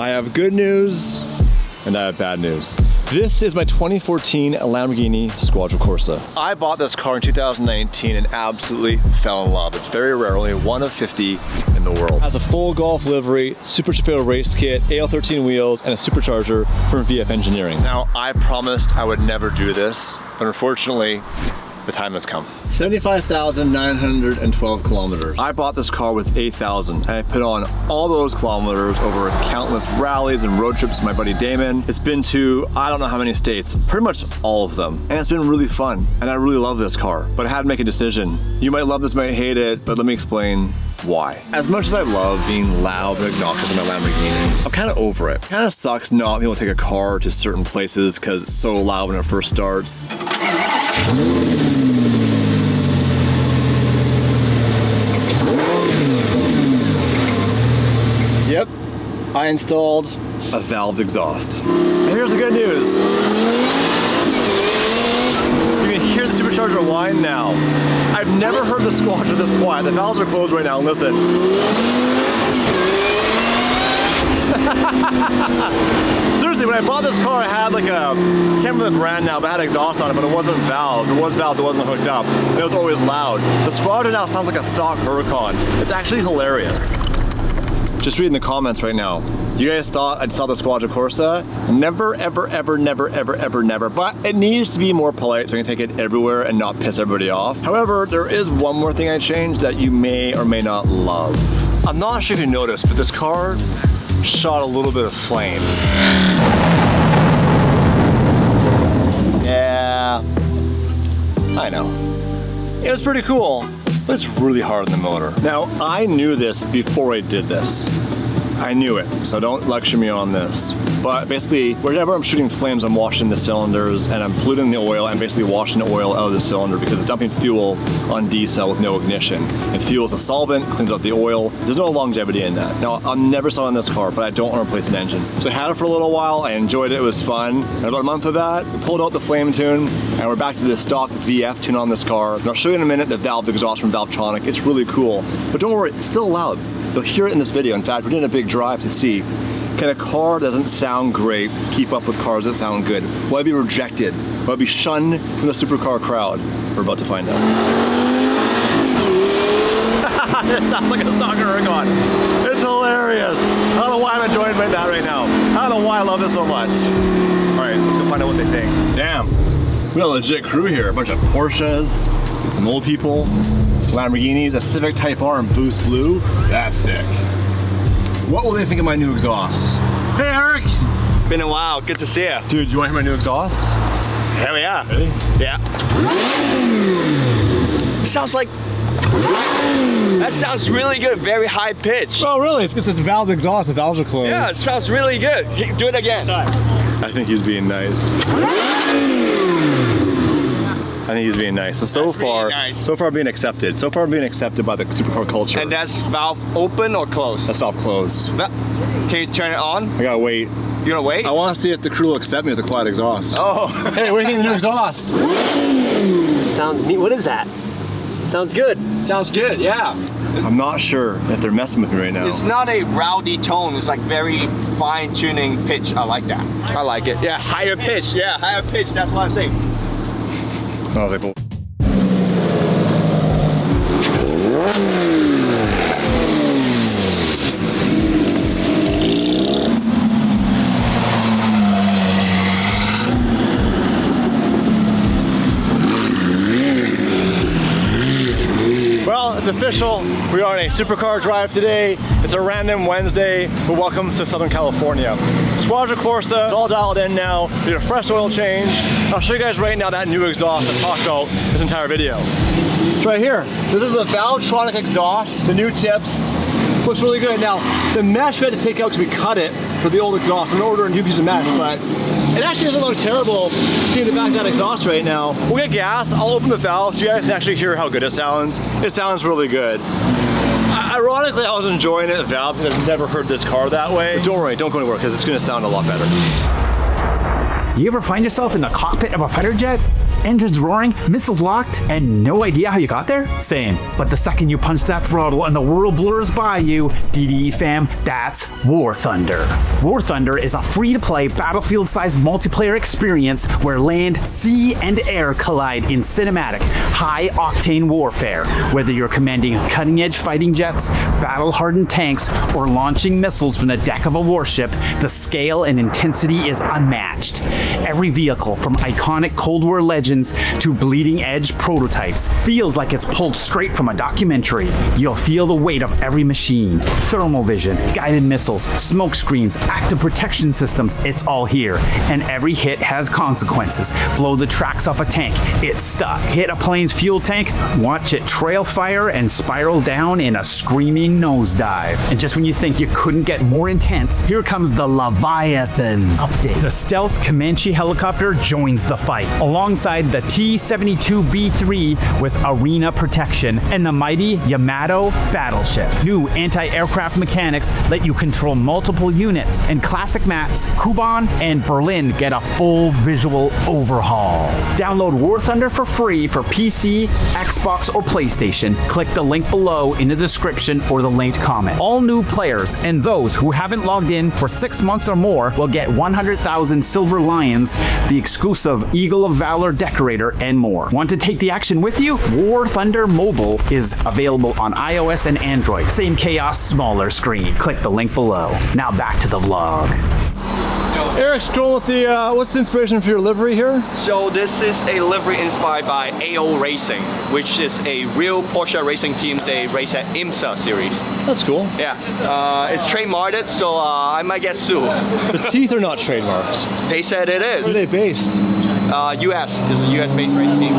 I have good news and I have bad news. This is my 2014 Lamborghini Squadra Corsa. I bought this car in 2019 and absolutely fell in love. It's very rare, only 1 of 50 in the world. It has a full Golf livery, Super Torpedo race kit, AL13 wheels, and a supercharger from VF Engineering. Now, I promised I would never do this, but unfortunately, the time has come. 75,912 kilometers. I bought this car with 8,000 and I put on all those kilometers over countless rallies and road trips with my buddy Damon. It's been to, I don't know how many states, pretty much all of them. And it's been really fun. And I really love this car, but I had to make a decision. You might love this, might hate it, but let me explain why. As much as I love being loud and obnoxious in my Lamborghini, I'm kind of over it. Kind of sucks not being able to take a car to certain places because it's so loud when it first starts. Yep, I installed a valved exhaust. And here's the good news. You can hear the supercharger whine now. I've never heard the Squadra this quiet. The valves are closed right now, listen. Seriously, when I bought this car, I had like a, I can't remember the brand now, but it had exhaust on it, but it wasn't valved. It was valved, it wasn't hooked up. And it was always loud. The Squadra now sounds like a stock Huracan. It's actually hilarious. Just reading the comments right now. You guys thought I'd sell the Squadra Corsa? Never, ever, ever, never, ever, ever, never. But it needs to be more polite so I can take it everywhere and not piss everybody off. However, there is one more thing I changed that you may or may not love. I'm not sure if you noticed, but this car shot a little bit of flames. Yeah, I know. It was pretty cool. But it's really hard in the motor. Now, I knew this before I did this. I knew it, so don't lecture me on this. But basically, whenever I'm shooting flames, I'm washing the cylinders and I'm polluting the oil and basically washing the oil out of the cylinder because it's dumping fuel on D-cell with no ignition. And fuel is a solvent, cleans out the oil. There's no longevity in that. Now, I'll never sell in this car, but I don't want to replace an engine. So I had it for a little while, I enjoyed it, it was fun. And about a month of that, we pulled out the flame tune and we're back to the stock VF tune on this car. And I'll show you in a minute the valve exhaust from Valvetronic. It's really cool, but don't worry, it's still loud. You'll hear it in this video. In fact, we're doing a big drive to see, can a car that doesn't sound great keep up with cars that sound good? Will I be rejected? Will I be shunned from the supercar crowd? We're about to find out. It sounds like a soccer Huracan. It's hilarious. I don't know why I'm enjoying that right now. I don't know why I love it so much. All right, let's go find out what they think. Damn, we got a legit crew here. A bunch of Porsches, some old people. Lamborghinis, a Civic Type R in Boost Blue. That's sick. What will they think of my new exhaust? Hey, Eric. It's been a while. Good to see you. Dude, you want to hear my new exhaust? Hell yeah. Ready? Yeah. Sounds like... That sounds really good. Very high pitch. Oh, really? It's because it's valved exhaust. The valves are closed. Yeah, it sounds really good. Do it again. I think he's being nice. I think he's being nice. So far being accepted. So far being accepted by the supercar culture. And that's valve open or closed? That's valve closed. Can you turn it on? I gotta wait. You gonna wait? I want to see if the crew will accept me with the quiet exhaust. Oh. Hey, what do you think of the new exhaust? Sounds neat. What is that? Sounds good. Sounds good, yeah. I'm not sure if they're messing with me right now. It's not a rowdy tone. It's like very fine tuning pitch. I like that. I like it. Yeah, higher pitch. Yeah, higher pitch. That's what I'm saying. I was like, well. Well, it's official. We are on a supercar drive today. It's a random Wednesday, but welcome to Southern California. Squadra Corsa, it's all dialed in now. We did a fresh oil change. I'll show you guys right now that new exhaust I talked about this entire video. It's right here. This is the Valvetronic exhaust, the new tips. Looks really good. Now, the mesh we had to take out because we cut it for the old exhaust. I'm ordering a new piece of mesh, but it actually doesn't look terrible seeing the back of that exhaust right now. We'll get gas, I'll open the valve so you guys can actually hear how good it sounds. It sounds really good. Ironically, I was enjoying it, the valve, because I've never heard this car that way. But don't worry, don't go anywhere because it's gonna sound a lot better. You ever find yourself in the cockpit of a fighter jet? Engines roaring, missiles locked, and no idea how you got there? Same. But the second you punch that throttle and the world blurs by you, DDE fam, that's War Thunder. War Thunder is a free-to-play, battlefield-sized multiplayer experience where land, sea, and air collide in cinematic, high-octane warfare. Whether you're commanding cutting-edge fighting jets, battle-hardened tanks, or launching missiles from the deck of a warship, the scale and intensity is unmatched. Every vehicle, from iconic Cold War legends to bleeding-edge prototypes, feels like it's pulled straight from a documentary. You'll feel the weight of every machine. Thermal vision, guided missiles, smoke screens, active protection systems, it's all here. And every hit has consequences. Blow the tracks off a tank, it's stuck. Hit a plane's fuel tank, watch it trail fire and spiral down in a screaming nosedive. And just when you think you couldn't get more intense, here comes the Leviathans update. The stealth Comanche helicopter joins the fight, alongside the T-72B3 with arena protection and the mighty Yamato battleship. New anti-aircraft mechanics let you control multiple units, and classic maps Kuban and Berlin get a full visual overhaul. Download War Thunder for free for PC, Xbox, or PlayStation. Click the link below in the description or the linked comment. All new players and those who haven't logged in for 6 months or more will get 100,000 Silver Lions, the exclusive Eagle of Valor decorator, and more. Want to take the action with you? War Thunder Mobile is available on iOS and Android. Same chaos, smaller screen. Click the link below. Now back to the vlog. Eric's going with the, what's the inspiration for your livery here? So this is a livery inspired by AO Racing, which is a real Porsche racing team. They race at IMSA series. That's cool. Yeah, it's trademarked, so I might get sued. The teeth are not trademarks. They said it is. Where are they based? US. This is a US-based race team.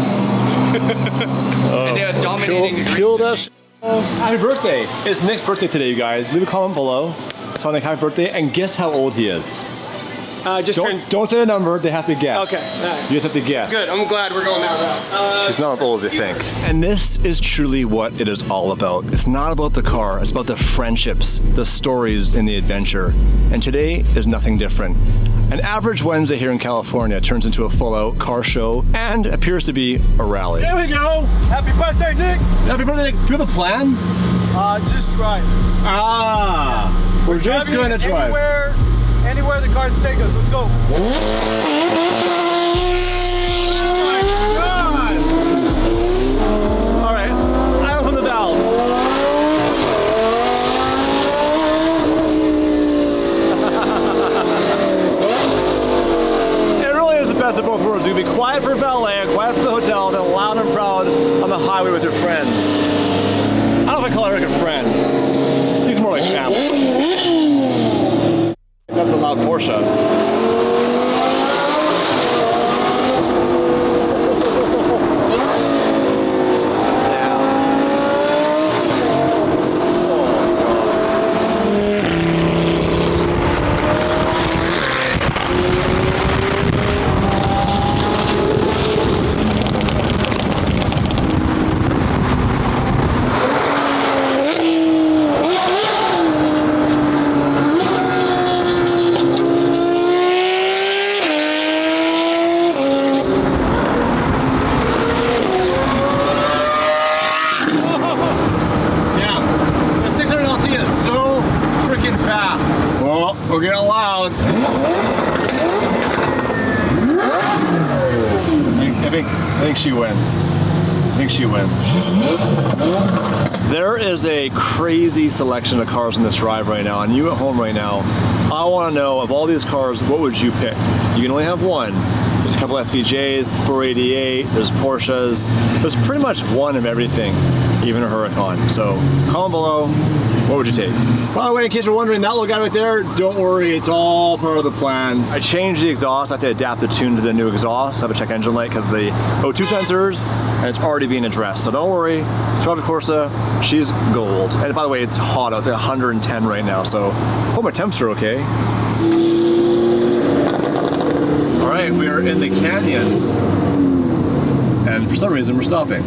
And they're dominating the Kill that sh**. Happy birthday. It's Nick's birthday today, you guys. Leave a comment below. Tell Nick happy birthday and guess how old he is. Don't say a number, they have to guess. Okay, all right. You just have to guess. Good, I'm glad we're going that route. He's not as old as you think. And this is truly what it is all about. It's not about the car, it's about the friendships, the stories, and the adventure. And today is nothing different. An average Wednesday here in California turns into a full-out car show and appears to be a rally. There we go! Happy birthday, Nick! Happy birthday, Nick. Do you have a plan? Just drive. We're just going to drive. Anywhere the cars take us. Let's go. All right, I open the valves. It really is the best of both worlds. You can be quiet for valet, quiet for the hotel, then loud and proud on the highway with your friends. I don't know if I call Eric a friend. He's more like family. That's a loud Porsche. We're getting loud. I think she wins. I think she wins. There is a crazy selection of cars in this drive right now, and you at home right now, I want to know, of all these cars, what would you pick? You can only have one. There's a couple SVJs, 488, there's Porsches, there's pretty much one of everything, even a Huracan. So comment below, what would you take? By the way, in case you're wondering, that little guy right there, don't worry, it's all part of the plan. I changed the exhaust, I have to adapt the tune to the new exhaust. I have a check engine light because of the O2 sensors, and it's already being addressed. So don't worry, Strada Corsa, she's gold. And by the way, it's hot out, it's like 110 right now, so hope my temps are okay. All right, we are in the canyons, and for some reason we're stopping.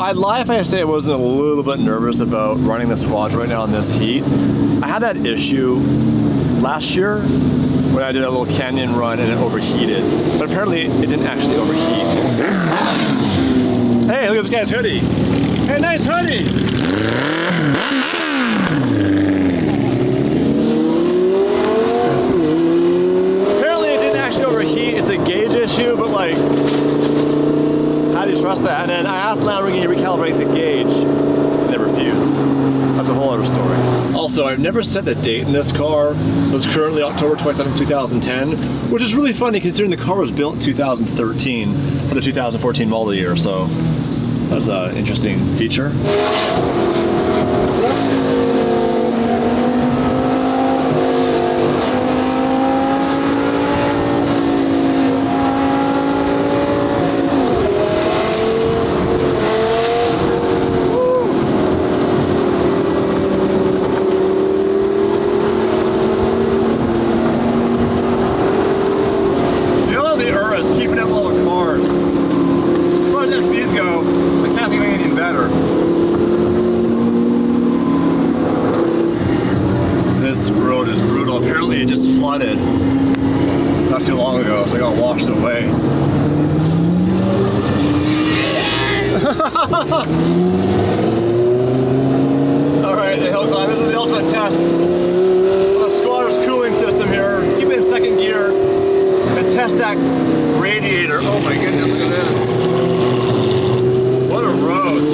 I'd lie if I say I wasn't a little bit nervous about running the squad right now in this heat. I had that issue last year when I did a little canyon run and it overheated. But apparently it didn't actually overheat. Hey, look at this guy's hoodie. Hey, nice hoodie! Apparently it didn't actually overheat. It's a gauge issue, but like, how do you trust that? And then I asked Lamborghini to recalibrate the gauge, and they refused. That's a whole other story. Also, I've never set the date in this car, so it's currently October 27, 2010, which is really funny considering the car was built in 2013 for the 2014 model year, so that's an interesting feature. This road is brutal. Apparently it just flooded not too long ago, so it got washed away. Alright, the hill climb. This is the ultimate test of a squatter's cooling system here. Keep it in second gear and test that radiator. Oh my goodness, look at this. What a road.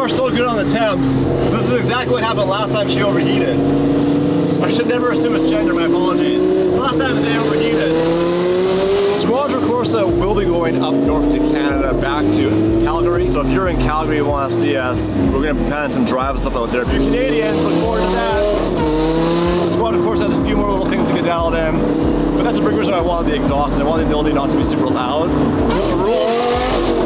So good on the temps. This is exactly what happened last time she overheated. I should never assume it's gender, my apologies. The last time they overheated. Squadra Corsa will be going up north to Canada, back to Calgary. So if you're in Calgary and want to see us, we're going to be planning some drive stuff out there. If you're Canadian, look forward to that. Squadra Corsa has a few more little things to get dialed in. But that's a big reason I wanted the exhaust. I wanted the ability not to be super loud. The rules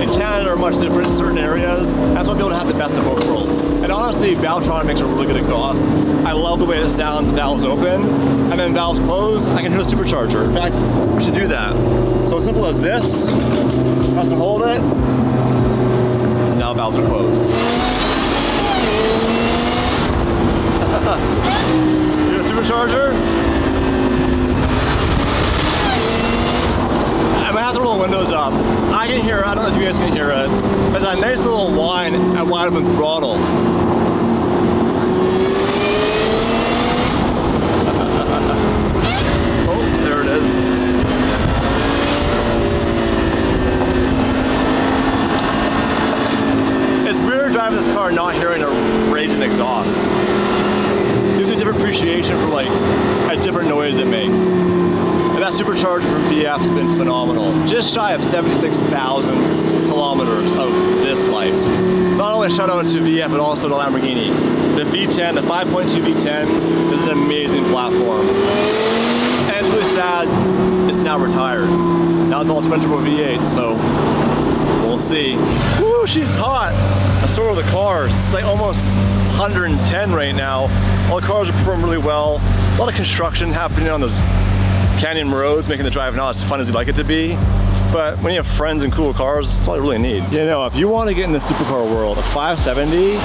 in Canada are much different in certain areas. That's why I'll be able to have the best of both worlds. And honestly, Valvetronic makes a really good exhaust. I love the way it sounds, the valves open, and then valves closed, I can hit a supercharger. In fact, we should do that. So simple as this, press and hold it, and now valves are closed. Hit a supercharger. I might have to roll the windows up. I can hear it, I don't know if you guys can hear it, but it's a nice little whine at wide open throttle. Oh, there it is. It's weird driving this car not hearing a raging exhaust. Gives you a different appreciation for like a different noise it makes. And that supercharger from VF has been phenomenal. Just shy of 76,000 kilometers of this life. So not only a shout out to VF, but also to Lamborghini. The V10, the 5.2 V10 is an amazing platform. And it's really sad, it's now retired. Now it's all twin turbo V8, so we'll see. Woo, she's hot. That's sort of the cars. It's like almost 110 right now. All the cars are performing really well. A lot of construction happening on those canyon roads, making the drive not as fun as you'd like it to be. But when you have friends and cool cars, that's all you really need. You know, if you want to get in the supercar world, a 570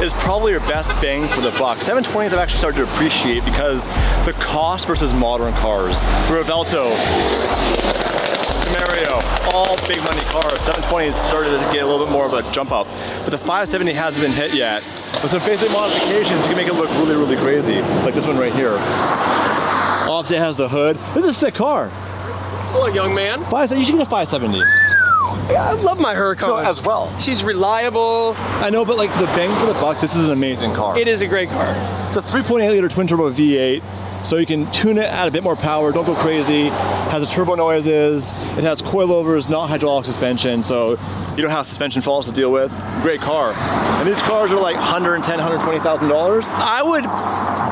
is probably your best bang for the buck. 720s I've actually started to appreciate because the cost versus modern cars. Revelto, Mario, all big money cars. 720s started to get a little bit more of a jump up. But the 570 hasn't been hit yet. With some basic modifications, you can make it look really, really crazy. Like this one right here. Obviously it has the hood. This is a sick car. Hello, young man. You should get a 570. Yeah, I love my Huracan. No, as well. She's reliable. I know, but like the bang for the buck, this is an amazing car. It is a great car. It's a 3.8 liter twin turbo V8. So you can tune it, add a bit more power, don't go crazy. Has the turbo noises. It has coilovers, not hydraulic suspension, so you don't have suspension faults to deal with. Great car. And these cars are like $110,000, $120,000. I would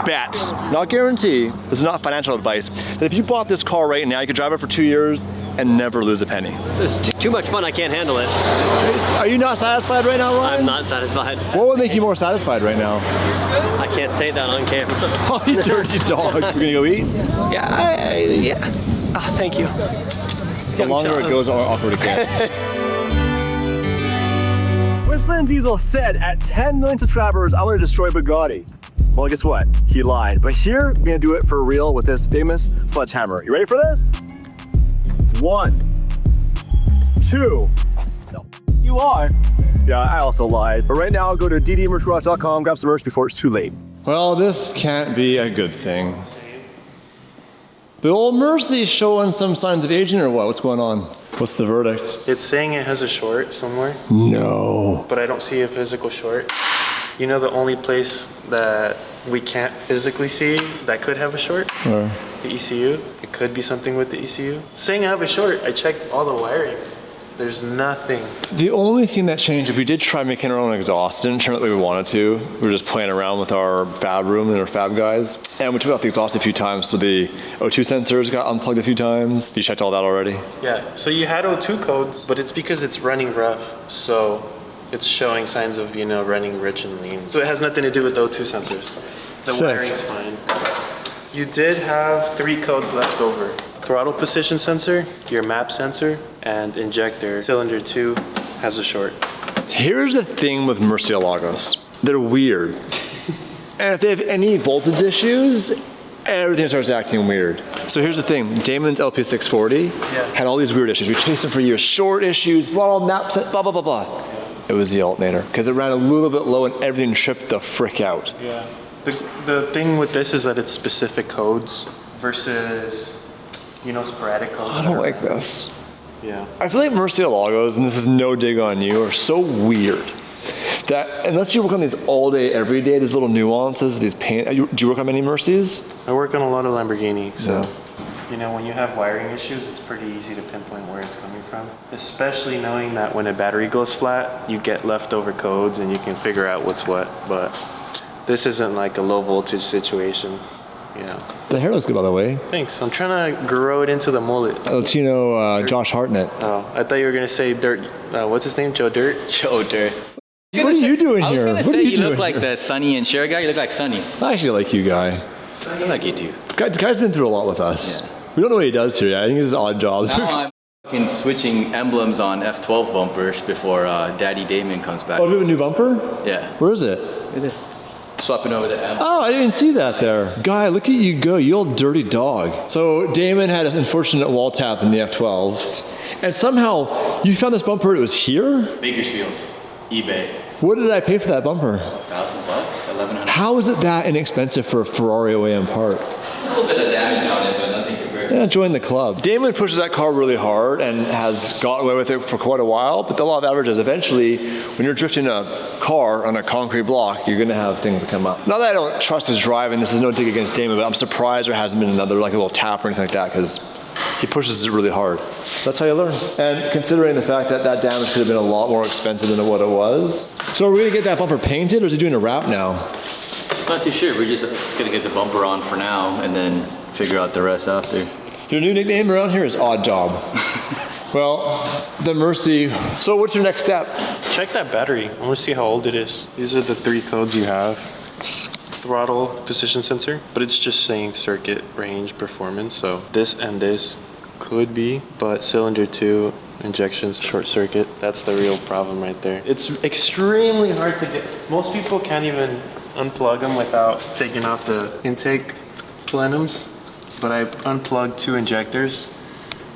bet, not guarantee, this is not financial advice, that if you bought this car right now, you could drive it for 2 years and never lose a penny. This is too much fun, I can't handle it. Are you not satisfied right now, Ryan? I'm not satisfied. What would make you more satisfied right now? I can't say that on camera. Oh, you dirty dog. We're gonna go eat? Yeah, yeah. Oh, thank you. The longer it goes, the more awkward it gets. When Slim Diesel said at 10 million subscribers, I'm gonna destroy Bugatti. Well, guess what? He lied. But here, we're gonna do it for real with this famous sledgehammer. You ready for this? 1, 2. No, you are. Yeah, I also lied. But right now, go to ddmerchgarage.com, grab some merch before it's too late. Well, this can't be a good thing. The old Mercy's showing some signs of aging or what? What's going on? What's the verdict? It's saying it has a short somewhere, No. but I don't see a physical short. You know the only place that we can't physically see that could have a short? Where? The ECU. It could be something with the ECU. It's saying I have a short. I checked all the wiring. There's nothing. The only thing that changed, if we did try making our own exhaust, it didn't turn out the way we wanted to. We were just playing around with our fab room and our fab guys. And we took off the exhaust a few times, so the O2 sensors got unplugged a few times. You checked all that already? Yeah, so you had O2 codes, but it's because it's running rough. So it's showing signs of, running rich and lean. So it has nothing to do with the O2 sensors. The Sick. wiring's fine. You did have 3 codes left over. Throttle position sensor, your map sensor, and injector. Cylinder 2 has a short. Here's the thing with Mercielagos. They're weird. And if they have any voltage issues, everything starts acting weird. So here's the thing. Damon's LP640 had all these weird issues. We chased them for years. Short issues, blah, blah, blah, blah, blah. It was the alternator. Because it ran a little bit low and everything tripped the frick out. Yeah. The thing with this is that it's specific codes versus, sporadic codes. I don't like this. Yeah. I feel like Mercielagos, and this is no dig on you, are so weird that unless you work on these all day, every day, these little nuances, these paint. Do you work on many Mercies? I work on a lot of Lamborghini, so when you have wiring issues, it's pretty easy to pinpoint where it's coming from. Especially knowing that when a battery goes flat, you get leftover codes and you can figure out what's what. But this isn't like a low voltage situation. The hair looks good, by the way. Thanks. I'm trying to grow it into the mullet. Latino Josh Hartnett. Oh, I thought you were gonna say Dirt. What's his name? Joe Dirt? Joe Dirt. What are you doing here? I was gonna What say are you look doing like here? the Sonny and Cher guy. You look like Sonny. I actually like you, guy. I like you too. Guy's been through a lot with us. Yeah. We don't know what he does here yet. I think it's odd jobs. Now I'm fucking switching emblems on F12 bumpers before Daddy Damon comes back. Oh, do we have a new bumper? Yeah. Where is it? Swapping over the M. Oh, I didn't see that there. Guy, look at you go, you old dirty dog. So Damon had an unfortunate wall tap in the F12. And somehow you found this bumper, it was here? Bakersfield, eBay. What did I pay for that bumper? $1,000, $1,100. How is it that inexpensive for a Ferrari OEM part? A little bit of damage on it, but nothing compared. Yeah, join the club. Damon pushes that car really hard and has gotten away with it for quite a while, but the law of averages, eventually, when you're drifting a car on a concrete block, you're gonna have things that come up. Not that I don't trust his driving, this is no dig against Damon, but I'm surprised there hasn't been another, like a little tap or anything like that, because he pushes it really hard. That's how you learn. And considering the fact that that damage could have been a lot more expensive than what it was. So are we gonna get that bumper painted, or is he doing a wrap now? Not too sure. We're just gonna get the bumper on for now and then figure out the rest after. Your new nickname around here is Odd Job. Well, the Mercy. So what's your next step? Check that battery. I want to see how old it is. These are the 3 codes you have. Throttle position sensor, but it's just saying circuit range performance. So this and this could be, but cylinder 2 injections short circuit. That's the real problem right there. It's extremely hard to get. Most people can't even unplug them without taking off the intake plenums. But I unplugged 2 injectors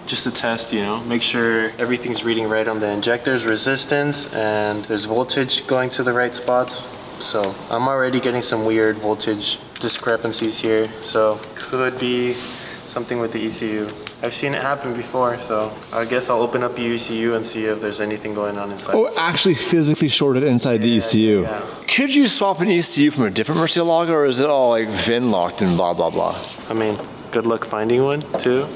just to test, make sure everything's reading right on the injector's resistance and there's voltage going to the right spots. So I'm already getting some weird voltage discrepancies here. So could be something with the ECU. I've seen it happen before, so I guess I'll open up your ECU and see if there's anything going on inside. Oh, actually physically shorted inside the ECU. Yeah. Could you swap an ECU from a different Mercielago, or is it all like VIN locked and blah, blah, blah? I mean, good luck finding one, too.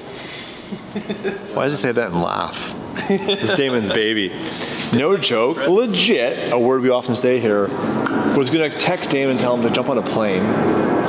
Why does it say that and laugh? It's Damon's baby. No joke, legit, a word we often say here, was gonna text Damon and tell him to jump on a plane,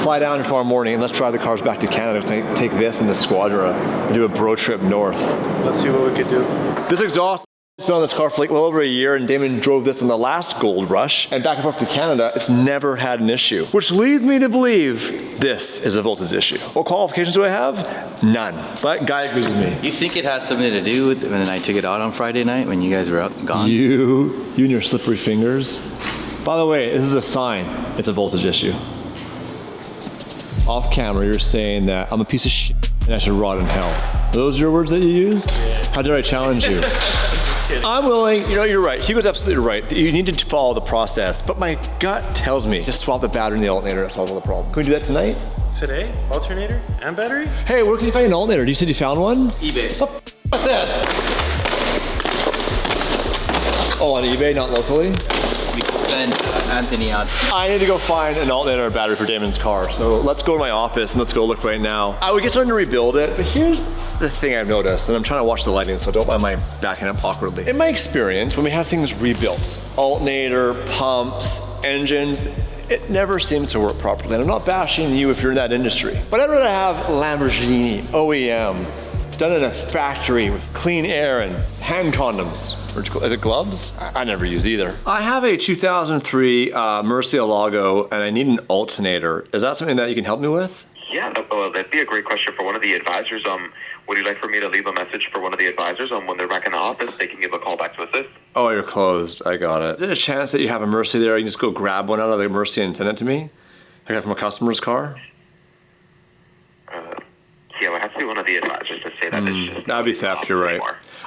fly down tomorrow morning, and let's drive the cars back to Canada to take this and the Squadra and do a bro trip north. Let's see what we could do. This exhaust It's been on this car for like well over a year, and Damon drove this in the last gold rush, and back and forth to Canada, it's never had an issue, which leads me to believe this is a voltage issue. What qualifications do I have? None. But Guy agrees with me. You think it has something to do with when I took it out on Friday night when you guys were up gone? You and your slippery fingers. By the way, this is a sign. It's a voltage issue. Off camera, you're saying that I'm a piece of shit and I should rot in hell. Are those your words that you used? Yeah. How did I challenge you? I'm willing, you're right. Hugo's absolutely right. You need to follow the process, but my gut tells me just swap the battery in the alternator to solve all the problem. Can we do that tonight? Today? Alternator and battery? Hey, where can you find an alternator? You said you found one? eBay. What's up with this? Oh, on eBay, not locally? We can send Anthony out. I need to go find an alternator battery for Damon's car. So let's go to my office and let's go look right now. I would get someone to rebuild it, but here's the thing I've noticed, and I'm trying to watch the lighting, so don't mind my backing up awkwardly. In my experience, when we have things rebuilt, alternator, pumps, engines, it never seems to work properly. And I'm not bashing you if you're in that industry, but I'd rather have Lamborghini, OEM, done in a factory with clean air and hand condoms. Or is it gloves? I never use either. I have a 2003 Mercielago and I need an alternator. Is that something that you can help me with? Yeah, that'd be a great question for one of the advisors. Would you like for me to leave a message for one of the advisors when they're back in the office? They can give a call back to assist. Oh, you're closed. I got it. Is there a chance that you have a Mercy there? You can just go grab one out of the Mercy and send it to me? I got it from a customer's car? Yeah, it would have to be one of the advisors to say that. That'd be theft, you're right.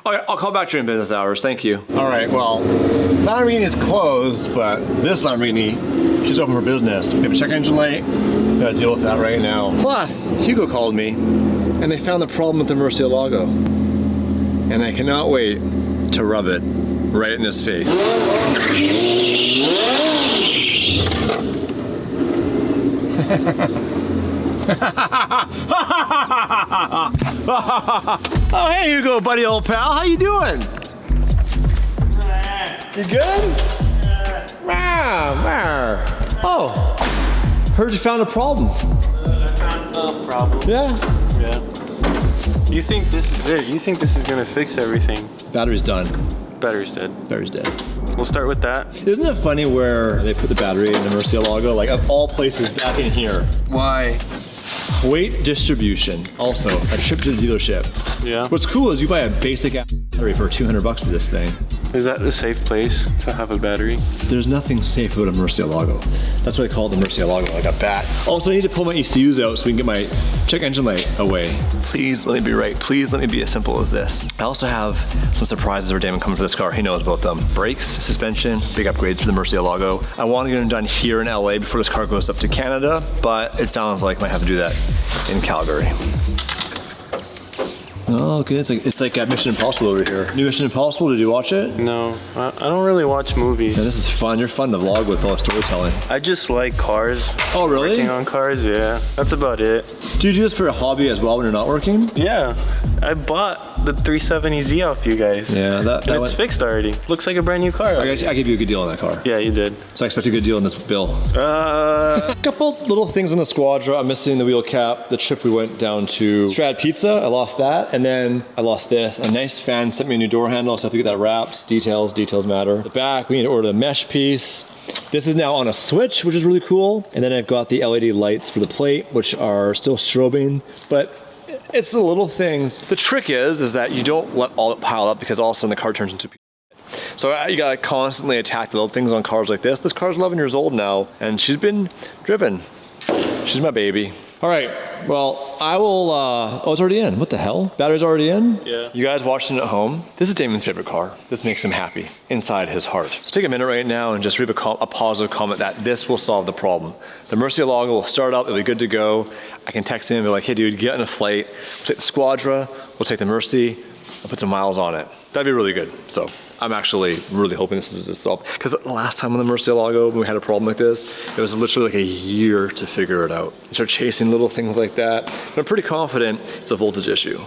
Okay, I'll call back during business hours, thank you. All right, well, Lamborghini is closed, but this Lamborghini, she's open for business. We have a check engine light, gotta deal with that right now. Plus, Hugo called me, and they found the problem with the Mercielago. And I cannot wait to rub it right in his face. Oh, hey Hugo, buddy, old pal, how you doing? You good? Oh, heard you found a problem. I found a problem. Yeah? Yeah. You think this is it? You think this is gonna fix everything? Battery's done. Battery's dead. Battery's dead. We'll start with that. Isn't it funny where they put the battery in the Mercielago? Like, of all places, back in here. Why? Weight distribution. Also, a trip to the dealership. Yeah. What's cool is you buy a basic battery for $200 for this thing. Is that a safe place to have a battery? There's nothing safe about a Mercielago. That's why I call it the Mercielago, like a bat. Also, I need to pull my ECUs out so we can get my check engine light away. Please let me be right. Please let me be as simple as this. I also have some surprises for Damon coming for this car. He knows about them. Brakes, suspension, big upgrades for the Mercielago. I want to get them done here in LA before this car goes up to Canada, but it sounds like I might have to do that in Calgary. Oh, okay, it's like Mission Impossible over here. New Mission Impossible, did you watch it? No, I don't really watch movies. Yeah, this is fun. You're fun to vlog with all the storytelling. I just like cars. Oh, really? Working on cars, yeah. That's about it. Do you do this for a hobby as well when you're not working? Yeah, I bought the 370Z off you guys. Yeah, that it's fixed already. Looks like a brand new car. I gave you a good deal on that car. Yeah, you did. So I expect a good deal on this bill. A couple little things on the Squadra. I'm missing the wheel cap. The trip we went down to Strad Pizza, I lost that. And then I lost this. A nice fan sent me a new door handle, so I have to get that wrapped. Details matter. The back, we need to order the mesh piece. This is now on a switch, which is really cool. And then I've got the LED lights for the plate, which are still strobing, but it's the little things. The trick is that you don't let all it pile up because all of a sudden the car turns into so you gotta constantly attack the little things on cars like this. This car's 11 years old now, and she's been driven. She's my baby. All right, well, I will, oh, it's already in. What the hell? Battery's already in? Yeah. You guys watching at home? This is Damon's favorite car. This makes him happy inside his heart. So take a minute right now and just leave a positive comment that this will solve the problem. The Mercielago will start up, it'll be good to go. I can text him and be like, hey dude, get on a flight. We'll take the Squadra, we'll take the Mercy, I'll put some miles on it. That'd be really good. So I'm actually really hoping this is a solve. Because the last time on the Mercielago, when we had a problem like this, it was literally like a year to figure it out. You start chasing little things like that. But I'm pretty confident it's a voltage issue.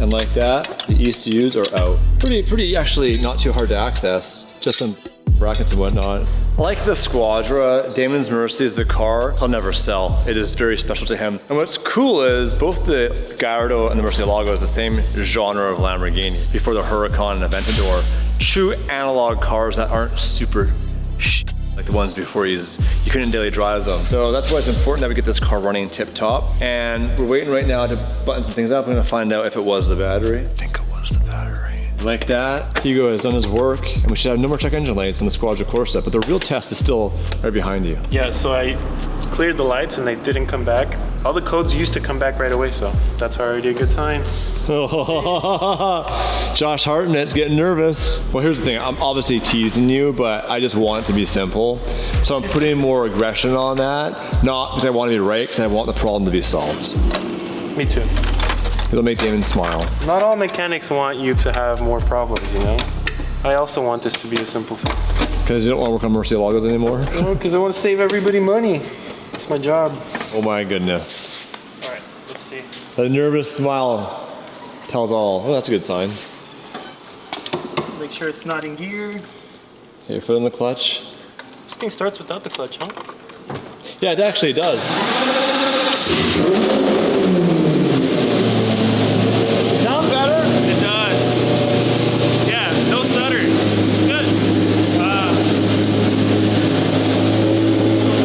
And like that, the ECUs are out. Pretty actually not too hard to access. Just some brackets and whatnot. Like the Squadra, Damon's Mercy is the car he'll never sell. It is very special to him. And what's cool is both the Gallardo and the Mercielago is the same genre of Lamborghini before the Huracan and Aventador. True analog cars that aren't super like the ones before you couldn't daily drive them. So that's why it's important that we get this car running tip top. And we're waiting right now to button some things up. I'm gonna find out if it was the battery. I think it was the battery. Like that, Hugo has done his work, and we should have no more check engine lights on the Squadra Corsa, but the real test is still right behind you. Yeah, so I cleared the lights and they didn't come back. All the codes used to come back right away, so that's already a good sign. Josh Hartnett's getting nervous. Well, here's the thing, I'm obviously teasing you, but I just want it to be simple. So I'm putting more aggression on that, not because I want to be right, because I want the problem to be solved. Me too. It'll make Damon smile. Not all mechanics want you to have more problems, you know? I also want this to be a simple fix. Because you don't want to work on Mercielagos anymore? No, because I want to save everybody money. It's my job. Oh my goodness. All right, let's see. The nervous smile tells all. Oh, that's a good sign. Make sure it's not in gear. Okay, your foot in the clutch. This thing starts without the clutch, huh? Yeah, it actually does. Sounds better. It does. Yeah, no stutter. It's good.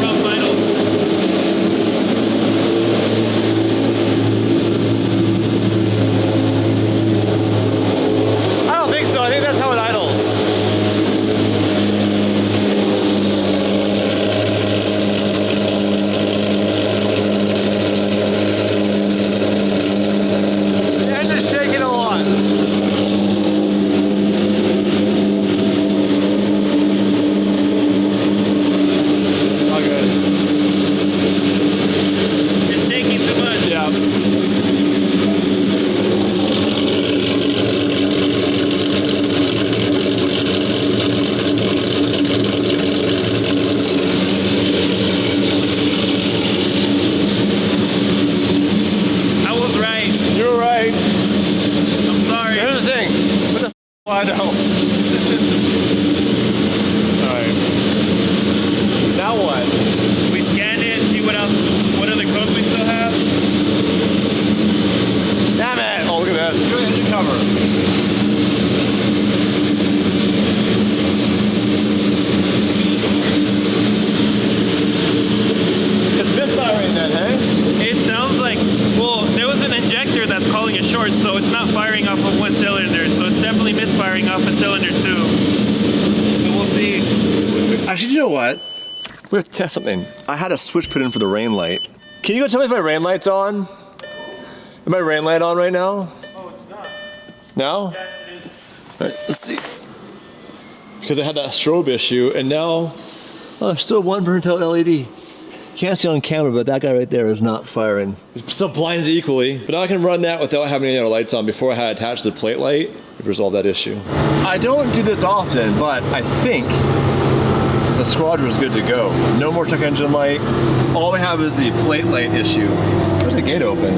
Rough idle. I don't think so. I think that's how it idles. I know. Alright. Now what? We scanned it, see what else, what other codes we still have. Damn it! Oh, look at that. Good engine cover. It's misfiring then, hey? It sounds like, well, there was an injector that's calling it short, so it's not firing off of one cylinder, so it's definitely misfiring off of cylinder 2. So we'll see. Actually, you know what? We have to test something. I had a switch put in for the rain light. Can you go tell me if my rain light's on? Is my rain light on right now? Oh, it's not. No? Yeah, it is. All right, let's see. Because I had that strobe issue, and now, oh, there's still one burnt out LED. Can't see on camera, but that guy right there is not firing. It still blinds equally, but now I can run that without having any other lights on. Before I had attached to the plate light, it resolved that issue. I don't do this often, but I think the Squadra is good to go. No more check engine light. All we have is the plate light issue. There's the gate open.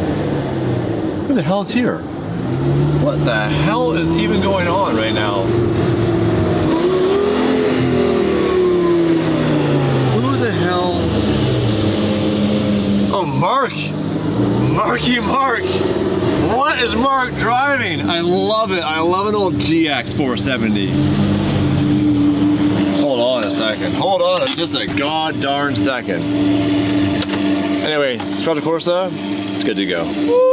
Who the hell's here? What the hell is even going on right now? Who the hell? Oh, Mark! Marky Mark! What is Mark driving? I love it. I love an old GX 470. Hold on a second. Hold on just a god darn second. Anyway, Squadra Corsa, it's good to go. Woo!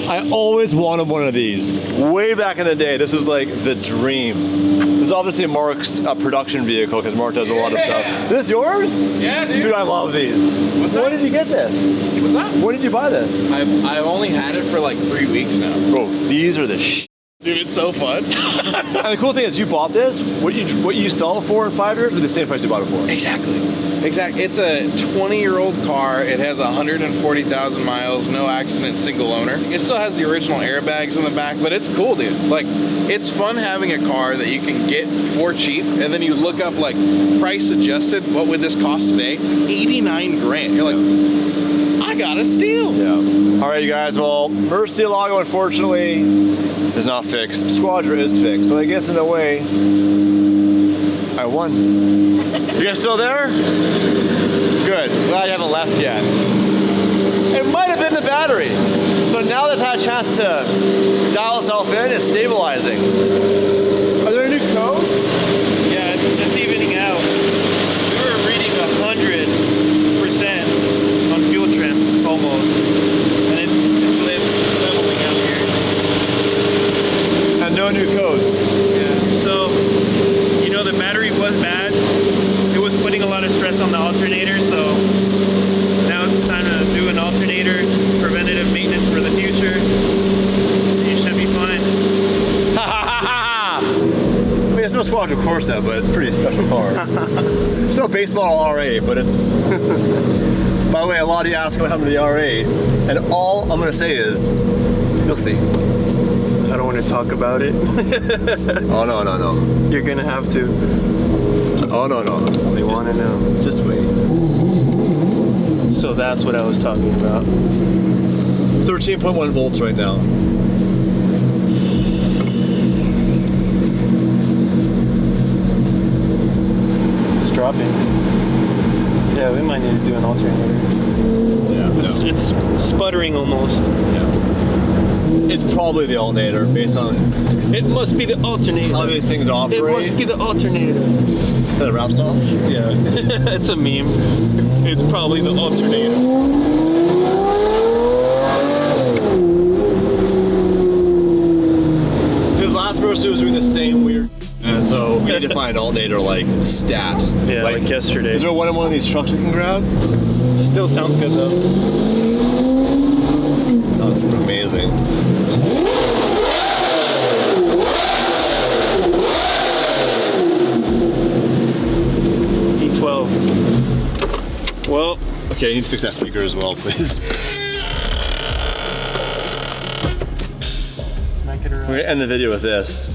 I always wanted one of these. Way back in the day, this was like the dream. This is obviously Mark's production vehicle because Mark does a lot of stuff. Is this yours? Yeah, dude. Dude, I love these. What's that? When did you get this? What's that? When did you buy this? I've only had it for like 3 weeks now. Bro, these are the sh**. Dude, it's so fun. And the cool thing is you bought this, what you sell it for in 5 years with the same price you bought it for. Exactly. It's a 20-year-old car. It has 140,000 miles, no accident, single owner. It still has the original airbags in the back, but it's cool, dude. Like, it's fun having a car that you can get for cheap, and then you look up, like, price adjusted, what would this cost today? It's like 89 grand. You're like, I got a steal. Yeah. All right, you guys, well, Mercielago, unfortunately, is not fixed. Squadra is fixed, so I guess in a way, I won. You guys still there? Good. Glad you haven't left yet. It might have been the battery. So now that I've had a chance to dial itself in, it's stabilizing. Are there new codes? Yeah, it's evening out. We were reading 100% on fuel trim almost, and it's leveling out here. And no new codes. Yeah. So, you know, the battery was bad. It was putting a lot of stress on the alternator. So now it's the time to do an alternator, preventative maintenance for the future. You should be fine. I mean, it's no Squadron Corsa, but it's a pretty special car. It's no base model R8, but it's... By the way, a lot of you ask what happened to the R8, and all I'm going to say is, you'll see. I don't want to talk about it. Oh, no, no, no. You're gonna have to. Oh, no, no. They want to know. Just wait. So that's what I was talking about. 13.1 volts right now. It's dropping. Yeah, we might need to do an alternator. Yeah. It's sputtering almost. Yeah. It's probably the alternator based on It must be the alternator. how these things operate. It must be the alternator. The rap song? Yeah, it's a meme. It's probably the alternator. His last Mercy was doing the same weird, and so we need to find an alternator like stat. Yeah, like yesterday. Is there one in one of these trucks we can grab? Still sounds good though. Sounds amazing. E12. Well, Okay, you need to fix that speaker as well, please. smack it around. We're gonna end the video with this.